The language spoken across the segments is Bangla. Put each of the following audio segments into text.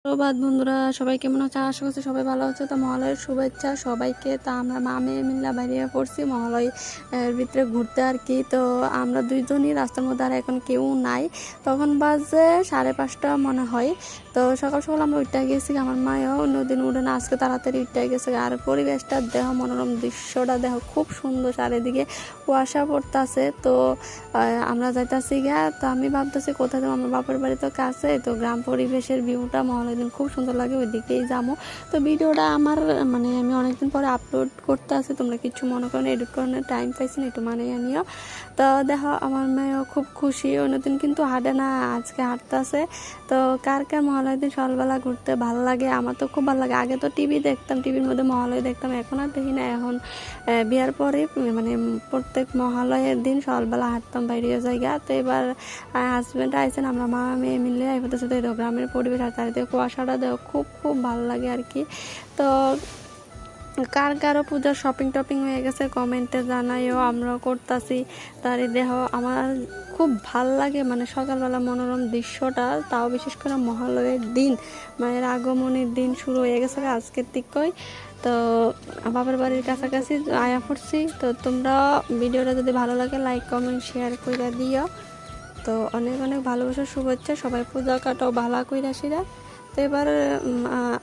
সুপ্রভাত বন্ধুরা, সবাই কেমন আছে? আশা করছি সবাই ভালো আছে। তো মহালয়ের শুভেচ্ছা সবাইকে। তা আমরা মা মেয়ে মিল্লা বেরিয়ে পড়ছি মহালয় ভিতরে ঘুরতে আর কি। তো আমরা দুইজনই রাস্তার মধ্যে, আর এখন কেউ নাই। তখন বাজে 5:30 মনে হয়। তো সকাল সকাল আমরা উঠতে গেছি, আমার মায়ও নদীন উঠে না, আজকে তাড়াতাড়ি উঠতে গেছে। আর পরিবেশটা দেহ, মনোরম দৃশ্যটা দেহ খুব সুন্দর, চারিদিকে কুয়াশা পড়তেছে। তো আমরা যাইতেছি গা। তো আমি ভাবতেছি কোথায় যাবো, আমার বাপের বাড়ি তো কাছে, তো গ্রাম পরিবেশের ভিউটা মহালয়ের দিন খুব সুন্দর লাগে, ওই দিকেই যাবো। তো ভিডিওটা আমার আমি অনেকদিন পরে আপলোড করতে আসি, তোমরা কিছু মনে করো না, এডিট করানোর টাইম পাইছি না, একটু মানিয়ে নিও। তো দেখো আমার মেয়েও খুব খুশি, অন্যদিন কিন্তু হাঁটে না, আজকে হাঁটতেছে। তো কার কার মহালয়ের দিন সকালবেলা ঘুরতে ভালো লাগে? আমার তো খুব ভালো লাগে। আগে তো টিভি দেখতাম, টিভির মধ্যে মহালয় দেখতাম, এখন আর দেখি না। এখন বিয়ার পরে প্রত্যেক মহালয়ের দিন সকালবেলা হাঁটতাম বাইরে জায়গা। তো এবার হাজব্যান্ড আইসেন, আমরা মা মেয়ে মিলে আইতেছে। তো গ্রামের পরিবেশ আর চারিদিকে কুয়াশাটা দেওয়া খুব খুব ভালো লাগে আর কি। তো কার কারো পূজার শপিং টপিং হয়ে গেছে কমেন্টে জানাইও, আমরাও করতেছি। তারই দেহ আমার খুব ভাল লাগে, সকালবেলা মনোরম দৃশ্যটা, তাও বিশেষ করে মহালয়ের দিন, মায়ের আগমনের দিন শুরু হয়ে গেছে আজকের দিকই। তো বাবার বাড়ির কাছাকাছি আয়া পড়ছি। তো তোমরা ভিডিওটা যদি ভালো লাগে লাইক কমেন্ট শেয়ার করে দিও। তো অনেক অনেক ভালোবাসার শুভেচ্ছা, সবাই পূজা কাটাও ভালো কইরা আসিরা। তো এবার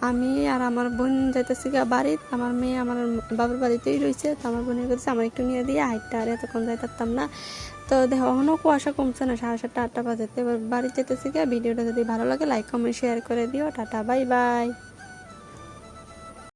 আমি আর আমার বোন যাইতেছি বাড়ি, আমার মেয়ে আমার বাবার বাড়িতেই রয়েছে। তো আমার বোনের কাছে আমার একটু নিয়ে দিয়ে হাইটটা, আর এতক্ষণ যাইতাম না। তো দেখো এখনও কুয়াশা কমছে না, 7:30 8টা বাজে। তো এবার বাড়ি যেতেছি। ভিডিওটা যদি ভালো লাগে লাইক কমেন্ট শেয়ার করে দিও। Tata, bye bye.